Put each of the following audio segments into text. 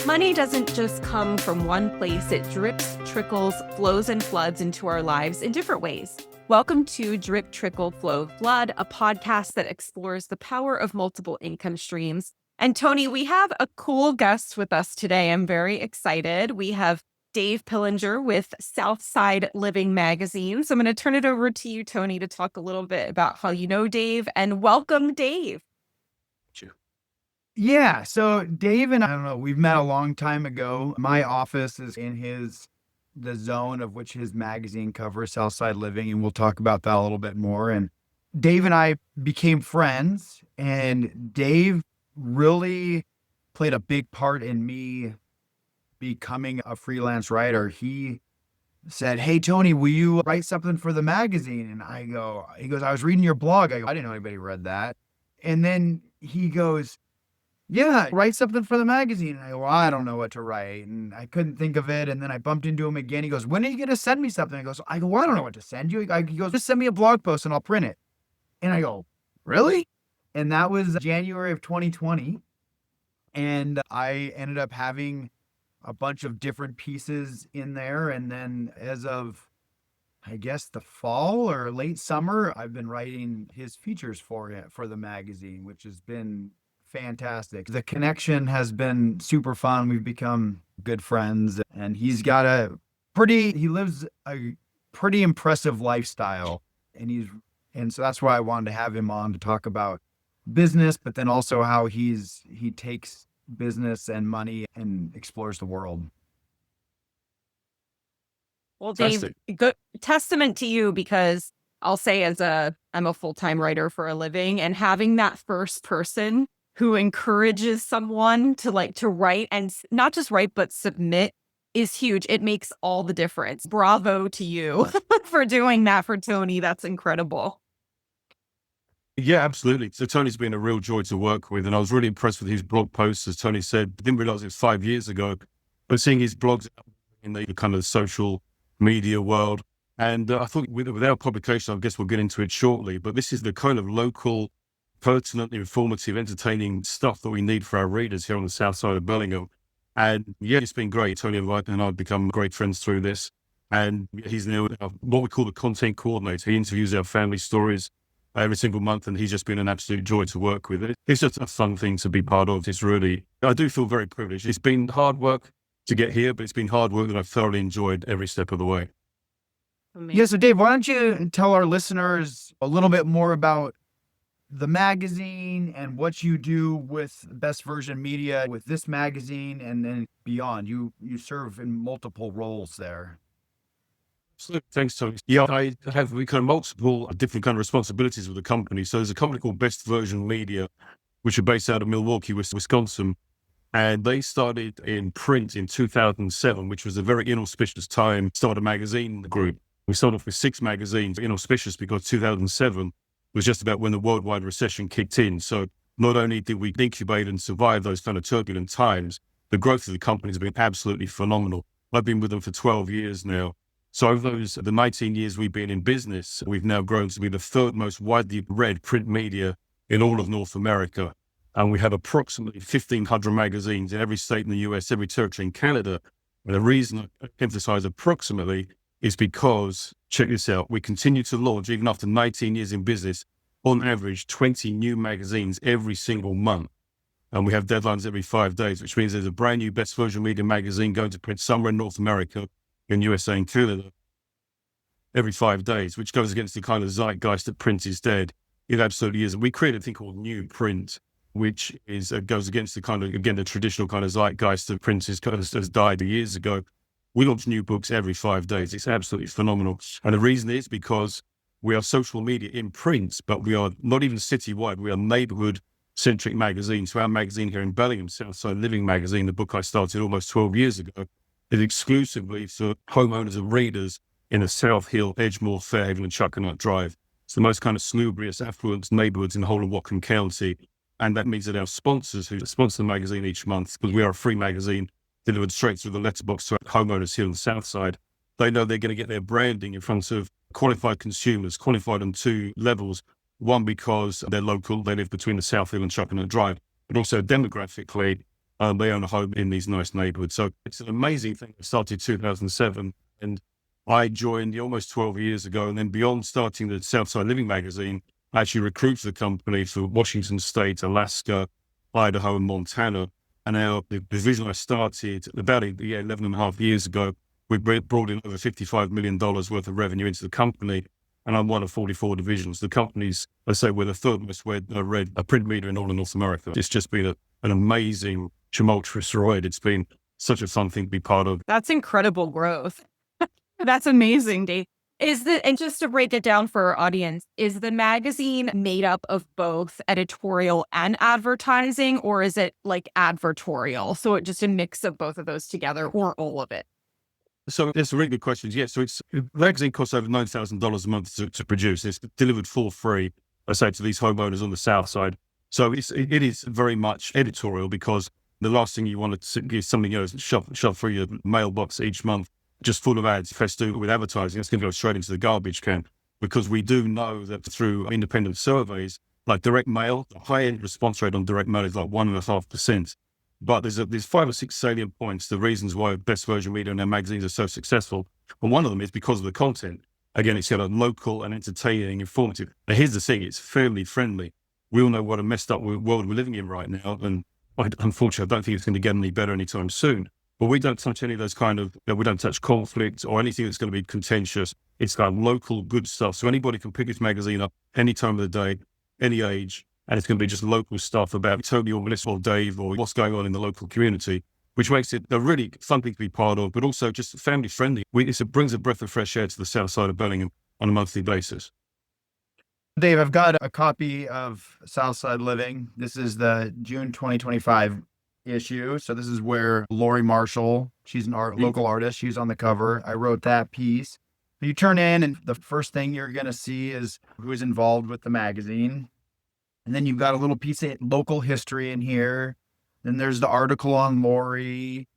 Money doesn't just come from one place. It drips, trickles, flows, and floods into our lives in different ways. Welcome to Drip Trickle Flow Flood, a podcast that explores the power of multiple income streams. And Tony, we have a cool guest with us today. I'm very excited. We have Dave Pillinger with Southside Living Magazine. So I'm going to turn it over to you, Tony, to talk a little bit about how you know Dave, and welcome, Dave. Yeah. So Dave and I don't know, we've met a long time ago. My office is in the zone of which his magazine covers, Southside Living, and we'll talk about that a little bit more. And Dave and I became friends, and Dave really played a big part in me becoming a freelance writer. He said, "Hey, Tony, will you write something for the magazine?" And he goes, "I was reading your blog." I go, "I didn't know anybody read that." And then he goes, "Yeah, write something for the magazine." And I go, "Well, I don't know what to write." And I couldn't think of it. And then I bumped into him again. He goes, "When are you going to send me something?" I go, "Well, I don't know what to send you." He goes, "Just send me a blog post and I'll print it." And I go, "Really?" And that was January of 2020. And I ended up having a bunch of different pieces in there. And then as of, I guess, the fall or late summer, I've been writing his features for the magazine, which has been fantastic. The connection has been super fun. We've become good friends, and he lives a pretty impressive lifestyle. And so that's why I wanted to have him on to talk about business, but then also how he takes business and money and explores the world. Well, Dave, good testament to you, because I'll say I'm a full-time writer for a living, and having that first person who encourages someone to write, and not just write, but submit, is huge. It makes all the difference. Bravo to you for doing that for Tony. That's incredible. Yeah, absolutely. So Tony's been a real joy to work with, and I was really impressed with his blog posts. As Tony said, didn't realize it was 5 years ago, but seeing his blogs in the kind of social media world. And I thought with our publication, I guess we'll get into it shortly, but this is the kind of local, pertinent, informative, entertaining stuff that we need for our readers here on the south side of Birmingham. And yeah, it's been great. Tony and I have become great friends through this. And he's now what we call the content coordinator. He interviews our family stories every single month, and he's just been an absolute joy to work with. It's just a fun thing to be part of. I do feel very privileged. It's been hard work to get here, but it's been hard work that I've thoroughly enjoyed every step of the way. Amazing. Yeah. So Dave, why don't you tell our listeners a little bit more about the magazine and what you do with Best Version Media with this magazine and then beyond. You serve in multiple roles there. Absolutely. Thanks, Tony. Yeah, I have multiple different kind of responsibilities with the company. So there's a company called Best Version Media, which are based out of Milwaukee, Wisconsin. And they started in print in 2007, which was a very inauspicious time to start a magazine group. We started off with 6 magazines, inauspicious because 2007 was just about when the worldwide recession kicked in. So not only did we incubate and survive those kind of turbulent times, the growth of the company has been absolutely phenomenal. I've been with them for 12 years now. So over the 19 years we've been in business, we've now grown to be the 3rd most widely read print media in all of North America. And we have approximately 1,500 magazines in every state in the US, every territory in Canada. And the reason I emphasize approximately is because, check this out, we continue to launch, even after 19 years in business, on average, 20 new magazines every single month. And we have deadlines every 5 days, which means there's a brand new Best Version Media magazine going to print somewhere in North America, in USA and Canada, every 5 days, which goes against the kind of zeitgeist that print is dead. It absolutely is. And we created a thing called New Print, which goes against the kind of, again, the traditional kind of zeitgeist that print has died years ago. We launch new books every 5 days. It's absolutely phenomenal. And the reason is because we are social media in print, but we are not even citywide. We are neighborhood-centric magazines. So our magazine here in Birmingham, Southside Living Magazine, the book I started almost 12 years ago, is exclusively for homeowners and readers in the South Hill, Edgemore, Fairhaven, and Chuckanut Drive. It's the most kind of salubrious, affluent neighborhoods in the whole of Whatcom County. And that means that our sponsors who sponsor the magazine each month, because we are a free magazine delivered straight through the letterbox to homeowners here on the South Side, they know they're going to get their branding in front of qualified consumers, qualified on 2 levels. One, because they're local, they live between the South Hill and Chuckanut Drive, but also demographically, They own a home in these nice neighborhoods. So it's an amazing thing. It started 2007, and I joined almost 12 years ago. And then beyond starting the Southside Living Magazine, I actually recruited the company for Washington State, Alaska, Idaho, and Montana. And now the division I started about 11 and a half years ago, we brought in over $55 million worth of revenue into the company. And I'm one of 44 divisions. The company's, I say, we're the third most read print media in all of North America. It's just been an amazing, tumultuous ride. It's been such a fun thing to be part of. That's incredible growth. That's amazing, Dave. And just to break it down for our audience, is the magazine made up of both editorial and advertising, or is it like advertorial? So it's just a mix of both of those together, or all of it? So that's a really good question. Yeah, so the magazine costs over $9,000 a month to produce. It's delivered for free, I say, to these homeowners on the South Side. So it is very much editorial, because the last thing you want to is something shove through your mailbox each month, just full of ads. If it has to do with advertising, it's going to go straight into the garbage can, because we do know that through independent surveys, like direct mail, the high-end response rate on direct mail is like 1.5%. But there's 5 or 6 salient points, the reasons why Best Version Media and their magazines are so successful. And one of them is because of the content. Again, it's got a local and entertaining, informative. Now, here's the thing, it's family friendly. We all know what a messed up world we're living in right now. And unfortunately, I don't think it's going to get any better anytime soon. But we don't touch any of those we don't touch conflict or anything that's going to be contentious. It's got local good stuff. So anybody can pick this magazine up any time of the day, any age, and it's going to be just local stuff about Tony or Melissa or Dave or what's going on in the local community, which makes it a really fun thing to be part of, but also just family friendly. It brings a breath of fresh air to the South Side of Bellingham on a monthly basis. Dave, I've got a copy of Southside Living. This is the June 2025 issue. So this is where Lori Marshall, she's an local artist. She's on the cover. I wrote that piece. You turn in, and the first thing you're going to see is who is involved with the magazine. And then you've got a little piece of local history in here. Then there's the article on Lori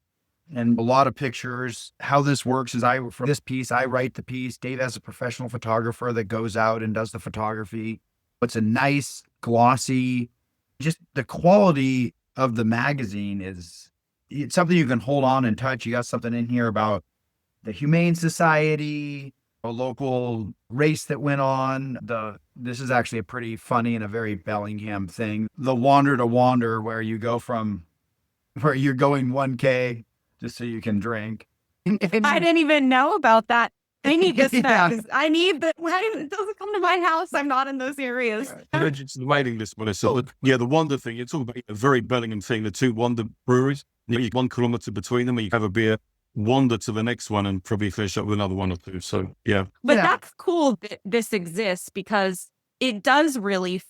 and a lot of pictures. How this works is for this piece, I write the piece. Dave has a professional photographer that goes out and does the photography. It's a nice, glossy, just the quality of the magazine it's something you can hold on and touch. You got something in here about the Humane Society, a local race that went on. This is actually a pretty funny and a very Bellingham thing. The Wander to Wander, where you go from where you're going 1K just so you can drink. I didn't even know about that. I need this back. I need that. It doesn't come to my house. I'm not in those areas. It's the waiting list, Melissa. Yeah, the Wander thing. It's all about a very Bellingham thing. The two Wander breweries, 1 kilometer between them, where you have a beer, wander to the next one, and probably finish up with another one or two. So, yeah. But that's cool that this exists, because it does really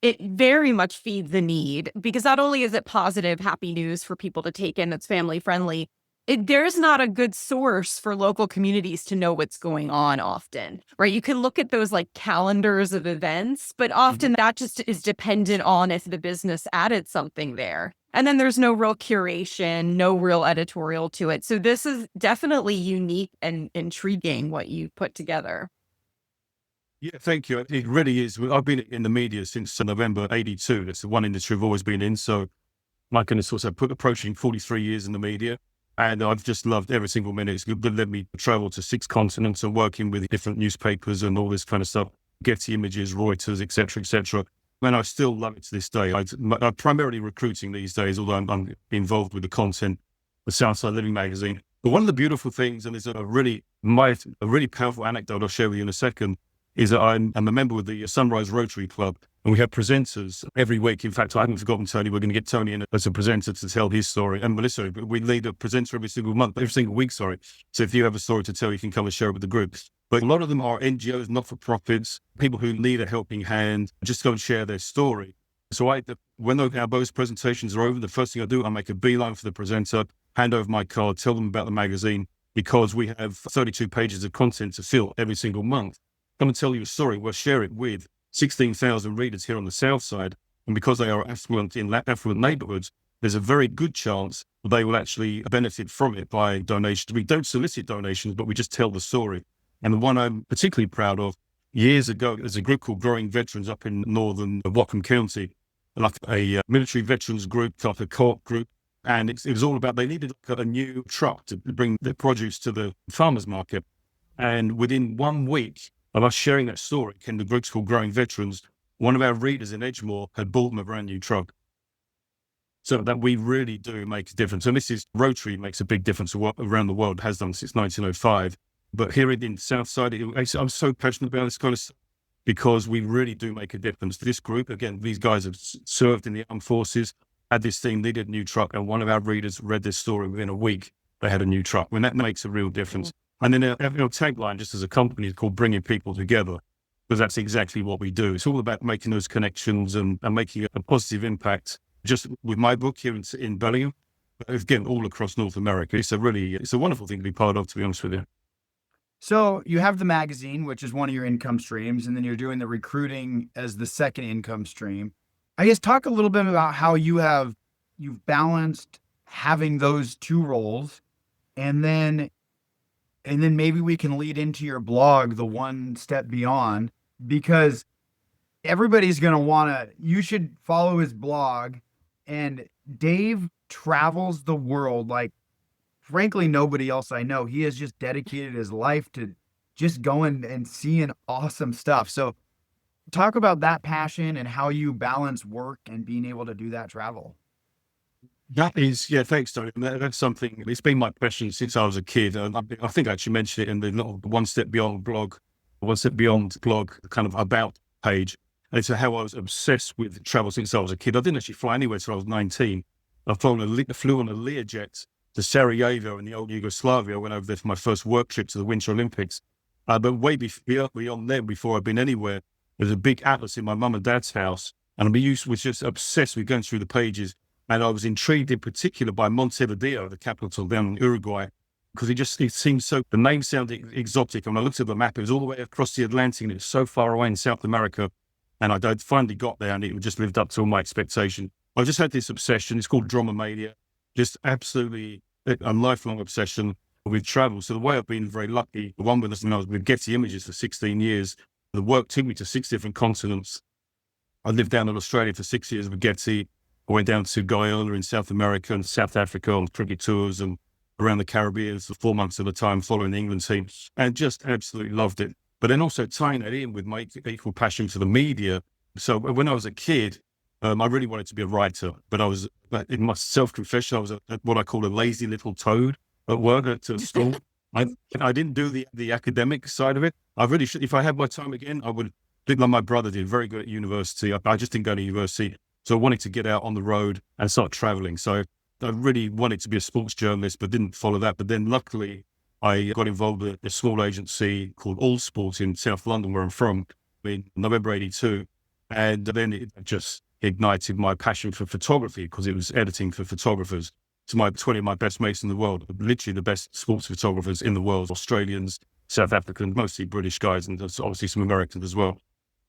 it very much feeds the need, because not only is it positive, happy news for people to take in, it's family friendly. There's not a good source for local communities to know what's going on often, right? You can look at those like calendars of events, but often that just is dependent on if the business added something there. And then there's no real curation, no real editorial to it. So this is definitely unique and intriguing what you put together. Yeah, thank you. It really is. I've been in the media since November '82. That's the one industry I've always been in. So my goodness, also approaching 43 years in the media. And I've just loved every single minute. It's good to let me travel to 6 continents and working with different newspapers and all this kind of stuff, Getty Images, Reuters, et cetera, And I still love it to this day. I'm primarily recruiting these days, although I'm involved with the content of Southside Living Magazine. But one of the beautiful things, and there's a really powerful anecdote I'll share with you in a second, is that I'm a member with the Sunrise Rotary Club, and we have presenters every week. In fact, I haven't forgotten Tony. We're going to get Tony in as a presenter to tell his story. And Melissa, we lead a presenter every single week. So if you have a story to tell, you can come and share it with the group. But a lot of them are NGOs, not-for-profits, people who need a helping hand, just go and share their story. So when those presentations are over, the first thing I do, I make a beeline for the presenter, hand over my card, tell them about the magazine, because we have 32 pages of content to fill every single month. Come and tell you a story. We'll share it with 16,000 readers here on the South Side. And because they are affluent in affluent neighborhoods, there's a very good chance they will actually benefit from it by donations. We don't solicit donations, but we just tell the story. And the one I'm particularly proud of, years ago, there's a group called Growing Veterans up in northern Whatcom County. like a military veterans group, like a co-op group. And it was all about, they needed a new truck to bring their produce to the farmers market. And within 1 week of us sharing that story, in the group's called Growing Veterans, one of our readers in Edgemore had bought them a brand new truck. So that we really do make a difference. And this is, Rotary makes a big difference around the world, has done since 1905. But here in Southside, I'm so passionate about this kind of stuff because we really do make a difference. This group, again, these guys have served in the armed forces, had this thing, needed a new truck, and one of our readers read this story within a week. They had a new truck. I mean, that makes a real difference. And then our tagline, just as a company, is called Bringing People Together, because that's exactly what we do. It's all about making those connections and making a positive impact. Just with my book here in Bellingham, but again, all across North America. It's a wonderful thing to be part of, to be honest with you. So you have the magazine, which is one of your income streams, and then you're doing the recruiting as the second income stream. I guess talk a little bit about how you've balanced having those two roles, and then maybe we can lead into your blog, The One Step Beyond, because everybody's going to you should follow his blog. And Dave travels the world like, frankly, nobody else I know. He has just dedicated his life to just going and seeing awesome stuff. So talk about that passion and how you balance work and being able to do that travel. That is, thanks, Tony. That's something, it's been my passion since I was a kid. I think I actually mentioned it in the little One Step Beyond blog, kind of about page. And it's how I was obsessed with travel since I was a kid. I didn't actually fly anywhere until I was 19. I flew on a Learjet to Sarajevo in the old Yugoslavia. I went over there for my first work trip to the Winter Olympics. But way beyond there, before I'd been anywhere, there's a big atlas in my mum and dad's house. And I was just obsessed with going through the pages. And I was intrigued in particular by Montevideo, the capital down in Uruguay, because it seemed so, the name sounded exotic. And when I looked at the map, it was all the way across the Atlantic and it was so far away in South America. And I finally got there and it just lived up to all my expectation. I just had this obsession. It's called Dromomania. Just absolutely a lifelong obsession with travel. So the way I've been very lucky, the one with us when I was with Getty Images for 16 years, the work took me to 6 different continents. I lived down in Australia for 6 years with Getty. I went down to Guyana in South America and South Africa on cricket tours and around the Caribbean for 4 months at a time following the England team, and just absolutely loved it. But then also tying that in with my equal passion for the media. So when I was a kid, I really wanted to be a writer, but in my self-confession, I was what I call a lazy little toad at work at school. I didn't do the academic side of it. I really should. If I had my time again, I would think like my brother did, very good at university. I just didn't go to university. So I wanted to get out on the road and start traveling. So I really wanted to be a sports journalist, but didn't follow that. But then luckily, I got involved with a small agency called All Sports in South London, where I'm from, in November 82. And then it just ignited my passion for photography because it was editing for photographers. To 20 of my best mates in the world, literally the best sports photographers in the world, Australians, South Africans, mostly British guys, and there's obviously some Americans as well.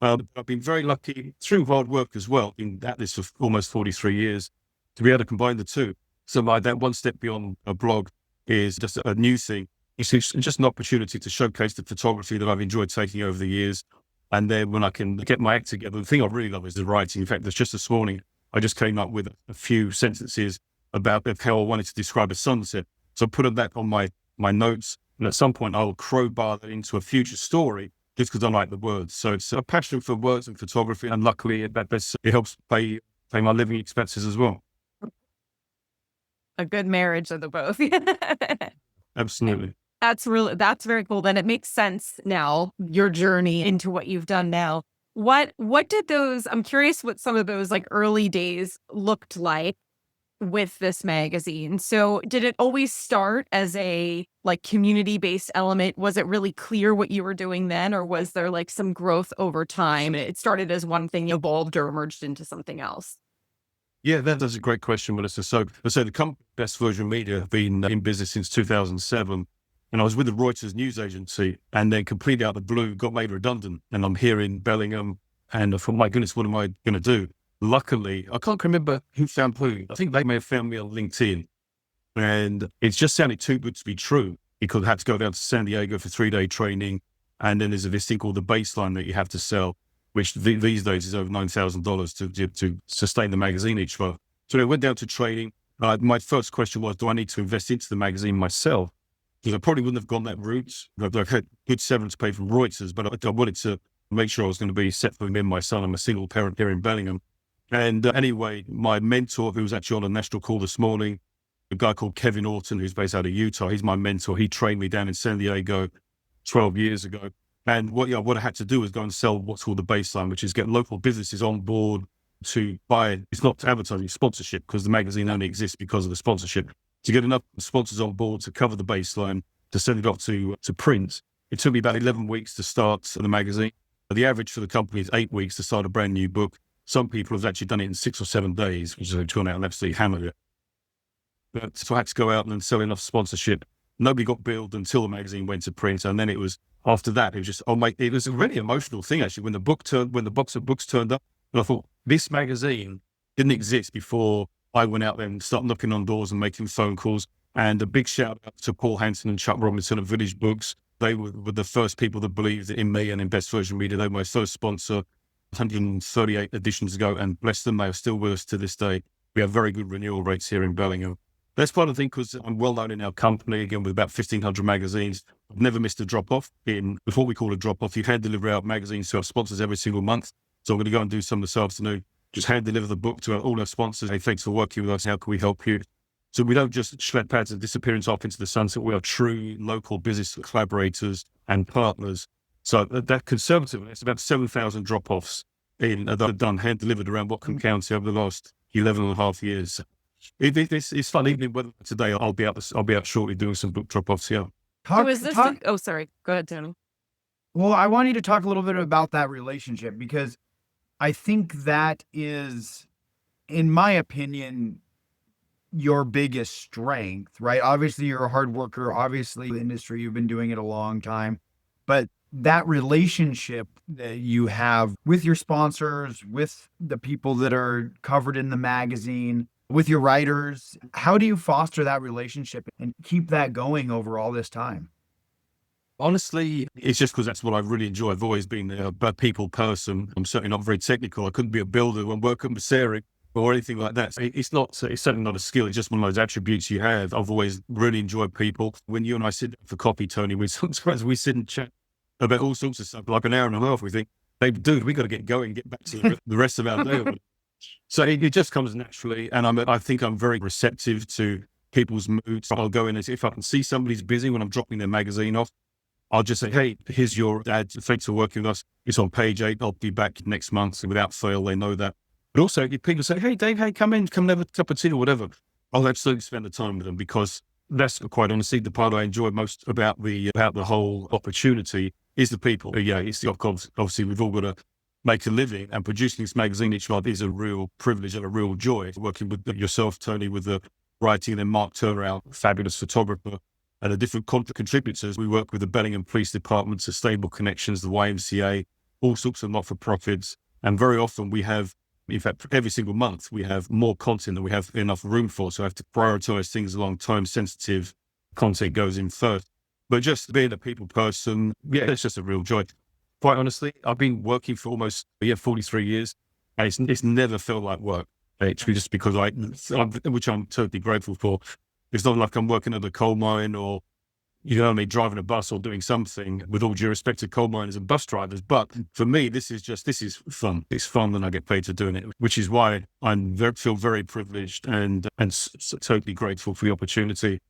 I've been very lucky through hard work as well, in at this for almost 43 years, to be able to combine the two. So that One Step Beyond a blog is just a new thing. It's just an opportunity to showcase the photography that I've enjoyed taking over the years. And then when I can get my act together, the thing I really love is the writing. In fact, just this morning, I just came up with a few sentences about how I wanted to describe a sunset. So I put that on my notes, and at some point I'll crowbar that into a future story just because I like the words. So it's a passion for words and photography, and luckily it helps pay my living expenses as well. A good marriage of the both. Absolutely. That's very cool. Then it makes sense now, your journey into what you've done now. What did I'm curious what some of those like early days looked like with this magazine. So did it always start as a like community-based element? Was it really clear what you were doing then, or was there like some growth over time? It started as one thing, evolved or emerged into something else? Yeah, that's a great question, Melissa. So the company Best Version Media have been in business since 2007. And I was with the Reuters news agency, and then completely out of the blue got made redundant. And I'm here in Bellingham, and I thought, my goodness, what am I going to do? Luckily, I can't remember who found who. I think they may have found me on LinkedIn. And it just sounded too good to be true, because I had to go down to San Diego for 3-day training. And then there's this thing called the baseline that you have to sell. which these days is over $9,000 to sustain the magazine each month. So I went down to trading. My first question was, do I need to invest into the magazine myself? Because I probably wouldn't have gone that route. I've had good severance pay from Reuters, but I wanted to make sure I was going to be set for me and my son. I'm a single parent here in Bellingham. And anyway, my mentor, who was actually on a national call this morning, a guy called Kevin Orton, who's based out of Utah, he's my mentor. He trained me down in San Diego 12 years ago. And what I had to do was go and sell what's called the baseline, which is get local businesses on board to buy. It's not advertising, it's sponsorship, because the magazine only exists because of the sponsorship. To get enough sponsors on board to cover the baseline, to send it off to print. It took me about 11 weeks to start the magazine. The average for the company is 8 weeks to start a brand new book. Some people have actually done it in 6 or 7 days, which has gone out and absolutely hammered it. But so I had to go out and sell enough sponsorship. Nobody got billed until the magazine went to print, and then it was after that. It was just it was a really emotional thing actually when the box of books turned up, and I thought this magazine didn't exist before I went out there and started knocking on doors and making phone calls. And a big shout out to Paul Hanson and Chuck Robinson of Village Books. They were the first people that believed in me and in Best Version Media. They were my first sponsor 138 editions ago, and bless them, they are still with us to this day. We have very good renewal rates here in Bellingham. That's part of the thing, because I'm well known in our company, again, with about 1,500 magazines. I've never missed a drop-off. In what we call a drop-off, you hand deliver out magazines to our sponsors every single month. So I'm going to go and do some this afternoon. Just hand deliver the book to all our sponsors. Hey, thanks for working with us. How can we help you? So we don't just shred pads and disappearance off into the sunset. We are true local business collaborators and partners. So that conservatively, it's about 7,000 drop-offs that are done, hand delivered around Whatcom County over the last 11 and a half years. It's fun. Even whether today I'll be out shortly doing some book drop-offs here. Sorry. Go ahead, Tony. Well, I want you to talk a little bit about that relationship, because I think that is, in my opinion, your biggest strength, right? Obviously, you're a hard worker. Obviously, the industry, you've been doing it a long time. But that relationship that you have with your sponsors, with the people that are covered in the magazine, with your writers, how do you foster that relationship and keep that going over all this time? Honestly, it's just because that's what I really enjoy. I've always been a people person. I'm certainly not very technical. I couldn't be a builder when working with Sarah or anything like that. It's certainly not a skill. It's just one of those attributes you have. I've always really enjoyed people. When you and I sit down for coffee, Tony, sometimes we sit and chat about all sorts of stuff, like an hour and a half. We think, hey, dude, we got to get going, get back to the rest of our day. So it just comes naturally. And I think I'm very receptive to people's moods. I'll go in and if I can see somebody's busy when I'm dropping their magazine off, I'll just say, hey, here's your ad. Thanks for working with us. It's on page 8. I'll be back next month. And without fail, they know that. But also, if people say, hey, Dave, come and have a cup of tea or whatever, I'll absolutely spend the time with them, because that's quite honestly the part I enjoy most about the whole opportunity is the people. Yeah, it's obviously we've all got to make a living, and producing this magazine each month is a real privilege and a real joy. Working with yourself, Tony, with the writing, and then Mark Turner, our fabulous photographer, and the different contributors. We work with the Bellingham Police Department, Sustainable Connections, the YMCA, all sorts of not-for-profits. And very often we have, in fact, every single month, we have more content than we have enough room for. So I have to prioritize things along time-sensitive content goes in first. But just being a people person, yeah, it's just a real joy. Quite honestly, I've been working for almost 43 years, and it's never felt like work. Actually, just because which I'm totally grateful for. It's not like I'm working at a coal mine or, driving a bus or doing something, with all due respect to coal miners and bus drivers. But for me, this is fun. It's fun, and I get paid for doing it, which is why I feel very privileged and totally grateful for the opportunity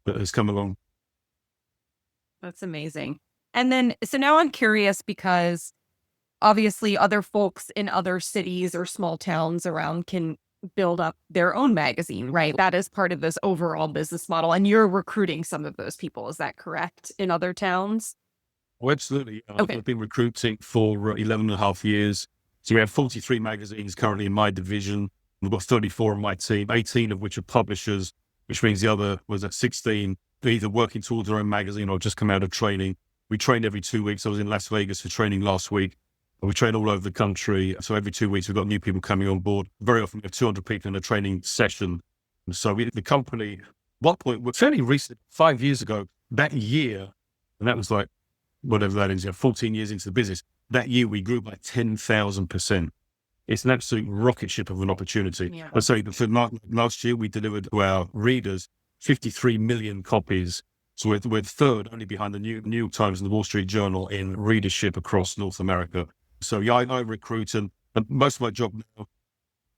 that has come along. That's amazing. And then, so now I'm curious, because obviously other folks in other cities or small towns around can build up their own magazine, right? That is part of this overall business model. And you're recruiting some of those people. Is that correct, in other towns? Oh, absolutely. Okay. I've been recruiting for 11 and a half years. So we have 43 magazines currently in my division. We've got 34 on my team, 18 of which are publishers, which means the other was at 16, either working towards their own magazine or just come out of training. We train every 2 weeks. I was in Las Vegas for training last week. We train all over the country. So every 2 weeks, we've got new people coming on board. Very often we have 200 people in a training session. So the company, at one point, we're fairly recent, 5 years ago, that year, and that was like, whatever that is, 14 years into the business, That year we grew by 10,000%. It's an absolute rocket ship of an opportunity. Yeah. I'd say that for last year, we delivered to our readers 53 million copies. So we're third only behind the New York Times and the Wall Street Journal in readership across North America. So yeah, I recruit, and most of my job now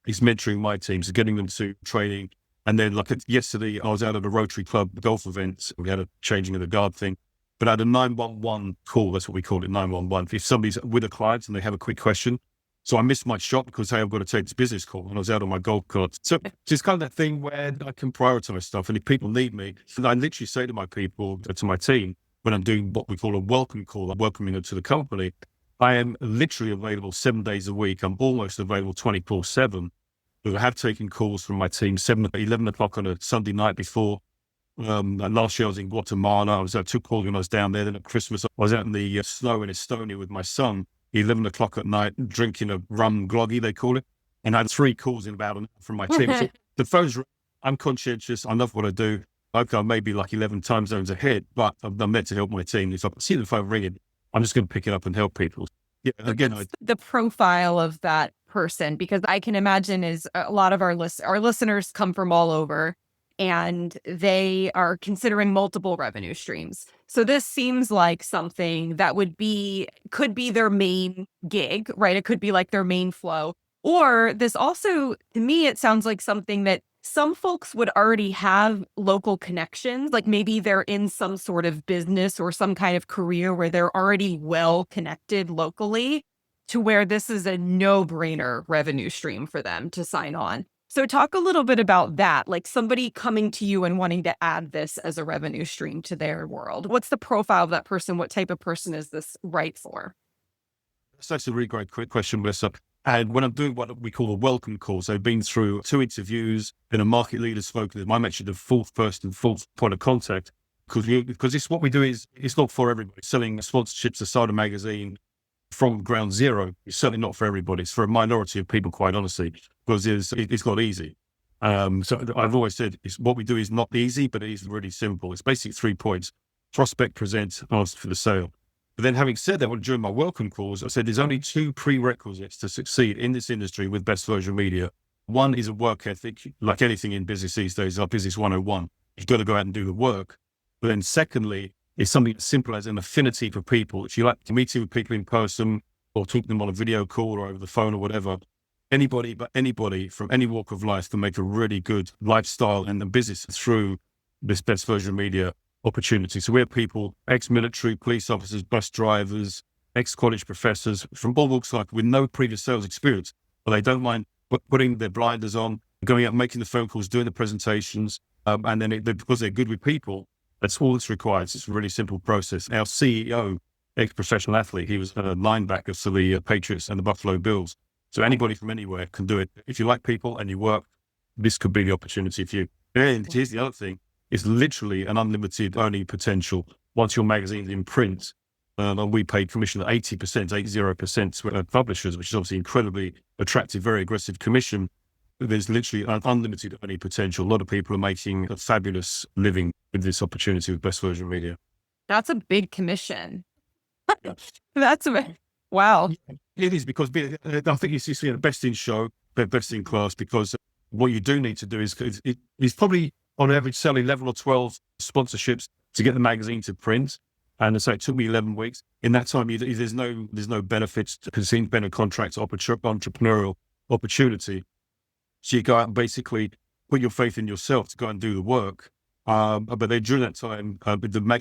is mentoring my teams, getting them to training. And then like yesterday, I was out at a Rotary Club golf event. We had a changing of the guard thing. But I had a 911 call. That's what we call it, 911. If somebody's with a client and they have a quick question. So I missed my shot because, hey, I've got to take this business call, and I was out on my golf cart. So it's kind of that thing where I can prioritize stuff. And if people need me, I literally say to my people, to my team, when I'm doing what we call a welcome call, I'm welcoming them to the company, I am literally available 7 days a week. I'm almost available 24/7. But I have taken calls from my team, 11 o'clock on a Sunday night before. Last year I was in Guatemala. I took calls when I was down there. Then at Christmas, I was out in the snow in Estonia with my son, 11 o'clock at night, drinking a rum groggy, they call it. And I had 3 calls in about an hour from my team. So the phone's, I'm conscientious. I love what I do. Okay, I may be like 11 time zones ahead, but I'm meant to help my team. If I see the phone ringing, I'm just going to pick it up and help people. Yeah, again, the profile of that person, because I can imagine is a lot of our listeners come from all over, and they are considering multiple revenue streams. So this seems like something that could be their main gig, right? It could be like their main flow. Or this also, to me, it sounds like something that some folks would already have local connections, like maybe they're in some sort of business or some kind of career where they're already well connected locally, to where this is a no-brainer revenue stream for them to sign on. So talk a little bit about that, like somebody coming to you and wanting to add this as a revenue stream to their world. What's the profile of that person? What type of person is this right for? that's a really great question, Melissa. And when I'm doing what we call a welcome call, so I've been through 2 interviews, been a market leader spoken. I'm actually the fourth point of contact, because it's what we do is, it's not for everybody. Selling sponsorships to Cider Magazine from ground zero is certainly not for everybody. It's for a minority of people, quite honestly, because it's not easy. So I've always said what we do is not easy, but it is really simple. It's basically 3 points: prospect, present, ask for the sale. But then having said that, during my welcome calls, I said there's only 2 prerequisites to succeed in this industry with best version media. One is a work ethic, like anything in business these days, like Business 101. You've got to go out and do the work. But then secondly, is something as simple as an affinity for people. If you like meeting with people in person or talking to them on a video call or over the phone or whatever, anybody from any walk of life can make a really good lifestyle and the business through this best version media opportunity. So we have people, ex-military, police officers, bus drivers, ex-college professors from all walks of life with no previous sales experience, but they don't mind putting their blinders on, going out, making the phone calls, doing the presentations, and then because they're good with people, that's all that's required. It's a really simple process. Our CEO, ex-professional athlete, he was a linebacker for the Patriots and the Buffalo Bills. So anybody from anywhere can do it. If you like people and you work, this could be the opportunity for you. And here's the other thing. It's literally an unlimited earning potential. Once your magazine's in print, and we pay commission at 80% to publishers, which is obviously incredibly attractive, very aggressive commission. There's literally an unlimited earning potential. A lot of people are making a fabulous living with this opportunity with best version media. That's a big commission. Yeah. Wow. It is, because I think it's just the best in show, best in class, because what you do need to do is it's probably on average selling 11 or 12 sponsorships to get the magazine to print. And so it took me 11 weeks. In that time, there's no benefits to independent contracts, entrepreneurial opportunity. So you go out and basically put your faith in yourself to go and do the work. But then during that time,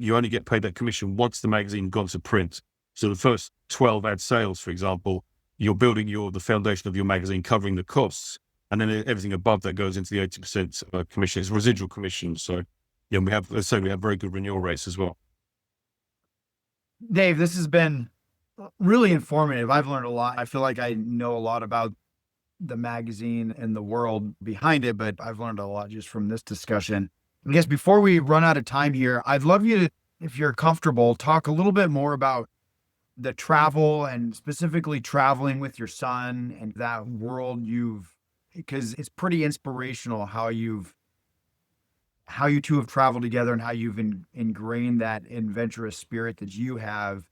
you only get paid that commission once the magazine gone to print. So the first 12 ad sales, for example, you're building the foundation of your magazine, covering the costs. And then everything above that goes into the 80% commission. It's residual commission. So yeah, we have very good renewal rates as well. Dave, this has been really informative. I've learned a lot. I feel like I know a lot about the magazine and the world behind it, but I've learned a lot just from this discussion. I guess before we run out of time here, I'd love you to, if you're comfortable, talk a little bit more about the travel, and specifically traveling with your son and that world because it's pretty inspirational how you two have traveled together and how you've ingrained that adventurous spirit that you have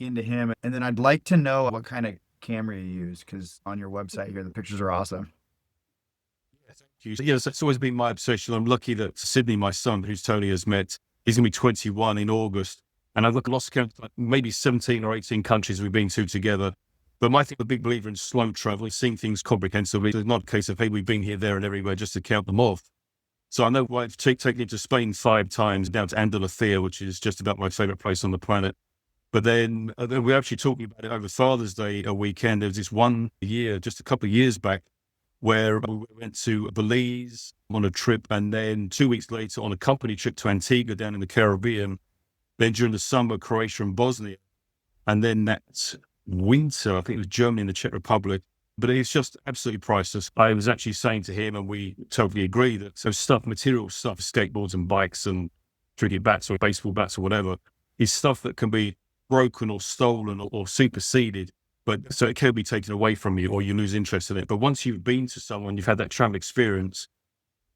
into him. And then I'd like to know what kind of camera you use, because on your website here, the pictures are awesome. Yes, that's always been my obsession. I'm lucky that Sydney, my son, who's Tony has met, he's going to be 21 in August. And I've lost count, like maybe 17 or 18 countries we've been to together. But I'm a big believer in slow travel, seeing things comprehensively. It's not a case of, hey, we've been here, there, and everywhere just to count them off. So I know I've taken him to Spain 5 times, down to Andalusia, which is just about my favorite place on the planet. But then we're actually talking about it over Father's Day a weekend. There was this one year, just a couple of years back, where we went to Belize on a trip, and then 2 weeks later on a company trip to Antigua down in the Caribbean. Then during the summer, Croatia and Bosnia. And then that winter, I think it was Germany and the Czech Republic. But it's just absolutely priceless. I was actually saying to him, and we totally agree, that material stuff, skateboards and bikes and cricket bats or baseball bats or whatever, is stuff that can be broken or stolen or superseded. But so it can be taken away from you or you lose interest in it. But once you've been to someone, you've had that travel experience,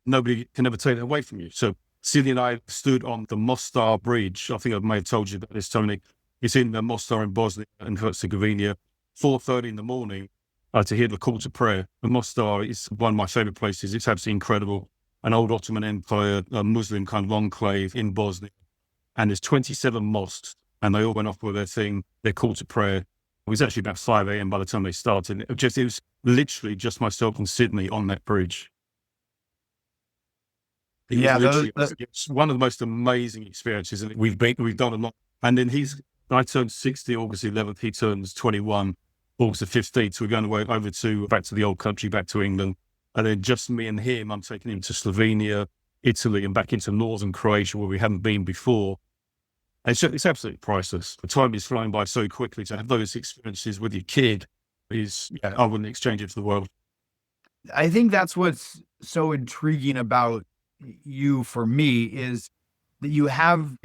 nobody can ever take it away from you. So Sydney and I stood on the Mostar Bridge. I think I may have told you about this, Tony. It's in Mostar in Bosnia and Herzegovina, 4:30 in the morning to hear the call to prayer. And Mostar is one of my favorite places. It's absolutely incredible. An old Ottoman Empire, a Muslim kind of enclave in Bosnia. And there's 27 mosques, and they all went off with their call to prayer. It was actually about 5 a.m. by the time they started. It was literally just myself and Sydney on that bridge. It's one of the most amazing experiences, and we've done a lot. And then I turned 60 August 11th. He turns 21 August the 15th. So we're going over back to the old country, back to England. And then just me and him, I'm taking him to Slovenia, Italy, and back into northern Croatia where we haven't been before. And it's absolutely priceless. The time is flying by so quickly. To have those experiences with your kid I wouldn't exchange it for the world. I think that's what's so intriguing about you for me, is that you have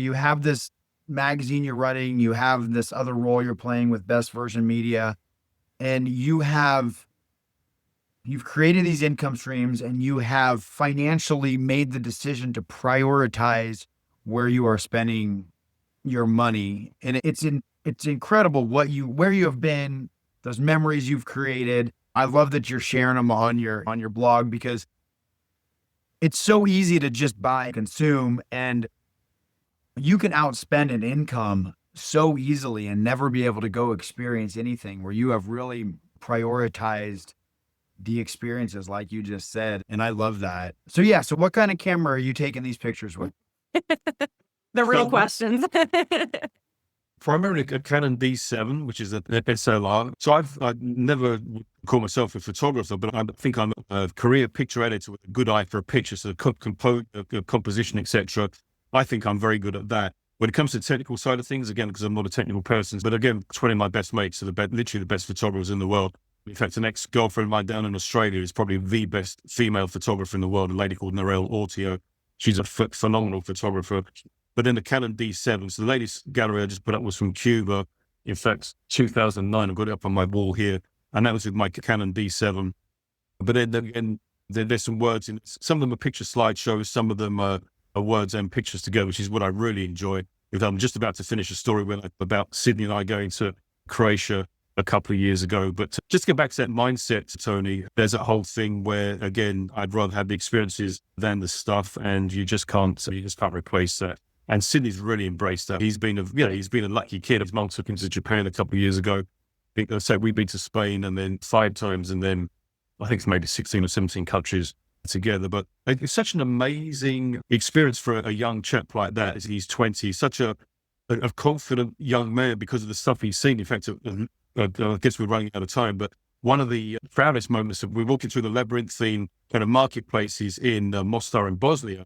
this magazine you're running, you have this other role you're playing with Best Version Media, and you've created these income streams, and you have financially made the decision to prioritize where you are spending your money. And it's incredible where you have been, those memories you've created. I love that you're sharing them on your blog, because it's so easy to just buy and consume, and you can outspend an income so easily and never be able to go experience anything, where you have really prioritized the experiences like you just said. And I love that. So what kind of camera are you taking these pictures with? The real questions. Primarily a Canon D7, which is an SLR. So I've never call myself a photographer, but I think I'm a career picture editor with a good eye for a picture, so composition, etc. I think I'm very good at that. When it comes to the technical side of things, again, because I'm not a technical person, but again, 20 of my best mates are literally the best photographers in the world. In fact, an ex-girlfriend of mine down in Australia is probably the best female photographer in the world, a lady called Narelle Ortio. She's a phenomenal photographer. But then the Canon D7, so the latest gallery I just put up was from Cuba. In fact, 2009, I've got it up on my wall here. And that was with my Canon D7. But then again, there's some words in it. Some of them are picture slideshows, some of them are words and pictures together, which is what I really enjoy. I'm just about to finish a story about Sydney and I going to Croatia a couple of years ago. But just to get back to that mindset, Tony, there's that whole thing where, again, I'd rather have the experiences than the stuff, and you just can't replace that. And Sydney's really embraced that. He's been a lucky kid. His mum took him to Japan a couple of years ago. I think we've been to Spain and then 5 times, and then I think it's maybe 16 or 17 countries together. But it's such an amazing experience for a young chap like that. He's 20, such a confident young man because of the stuff he's seen. In fact, I guess we're running out of time, but one of the proudest moments of we're walking through the labyrinthine kind of marketplaces in Mostar in Bosnia.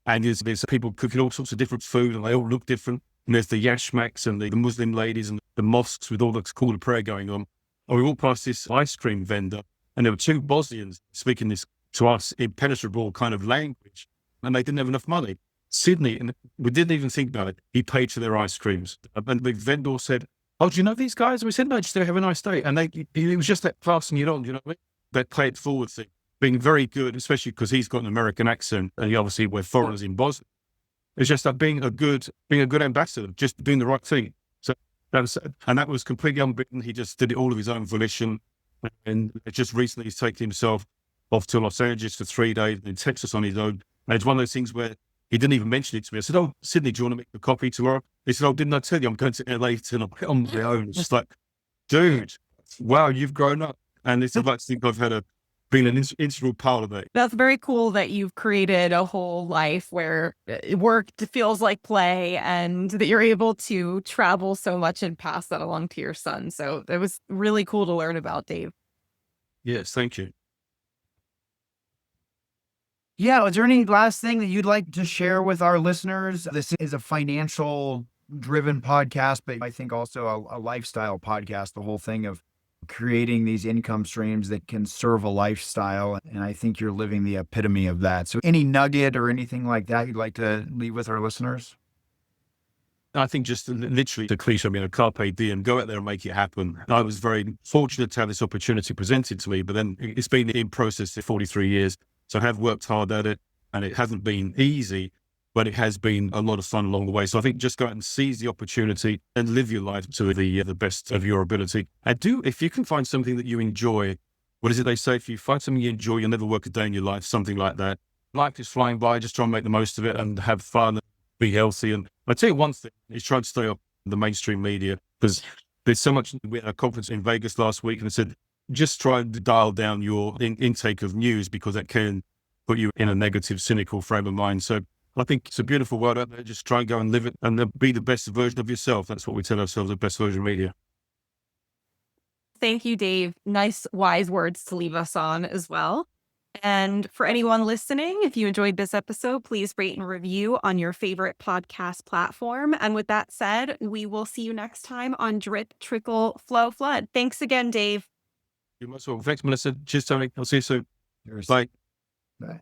And there's people cooking all sorts of different food, and they all look different. And there's the yashmaks and the Muslim ladies and the mosques with all the call to prayer going on. And we walked past this ice cream vendor, and there were 2 Bosnians speaking this to us impenetrable kind of language, and they didn't have enough money. Sydney, and we didn't even think about it, he paid for their ice creams. And the vendor said, "Oh, do you know these guys?" And we said, "No, just have a nice day." And it was just that passing it on, you know what I mean? That play it forward thing. Being very good, especially because he's got an American accent, and obviously we're foreigners in Bosnia. It's just that being a good ambassador, just doing the right thing. So That was completely unbidden. He just did it all of his own volition. And just recently he's taken himself off to Los Angeles for 3 days in Texas on his own. And it's one of those things where he didn't even mention it to me. I said, "Oh, Sydney, do you want to make a coffee tomorrow?" He said, "Oh, didn't I tell you I'm going to LA tonight on my own?" It's just like, dude, wow, you've grown up. And it's like, I think I've been an integral part of that. That's very cool that you've created a whole life where work feels like play and that you're able to travel so much and pass that along to your son. So it was really cool to learn about, Dave. Yes, thank you. Yeah. Is there any last thing that you'd like to share with our listeners? This is a financial driven podcast, but I think also a lifestyle podcast, the whole thing of creating these income streams that can serve a lifestyle. And I think you're living the epitome of that. So any nugget or anything like that you'd like to leave with our listeners? I think just literally the cliche, carpe diem, go out there and make it happen. I was very fortunate to have this opportunity presented to me, but then it's been in process for 43 years. So I have worked hard at it, and it hasn't been easy, but it has been a lot of fun along the way. So I think just go out and seize the opportunity and live your life to the best of your ability. And if you can find something that you enjoy, what is it they say? If you find something you enjoy, you'll never work a day in your life, something like that. Life is flying by, just try and make the most of it and have fun, be healthy. And I tell you one thing, is try to stay off the mainstream media, because there's so much. We had a conference in Vegas last week, and I said, just try to dial down your intake of news, because that can put you in a negative, cynical frame of mind. So I think it's a beautiful world out there. Just try and go and live it and be the best version of yourself. That's what we tell ourselves, the best version of media. Thank you, Dave. Nice, wise words to leave us on as well. And for anyone listening, if you enjoyed this episode, please rate and review on your favorite podcast platform. And with that said, we will see you next time on Drip Trickle Flow Flood. Thanks again, Dave. You're most welcome. Thanks, Melissa. Cheers, Tony. I'll see you soon. Cheers. Bye. Bye.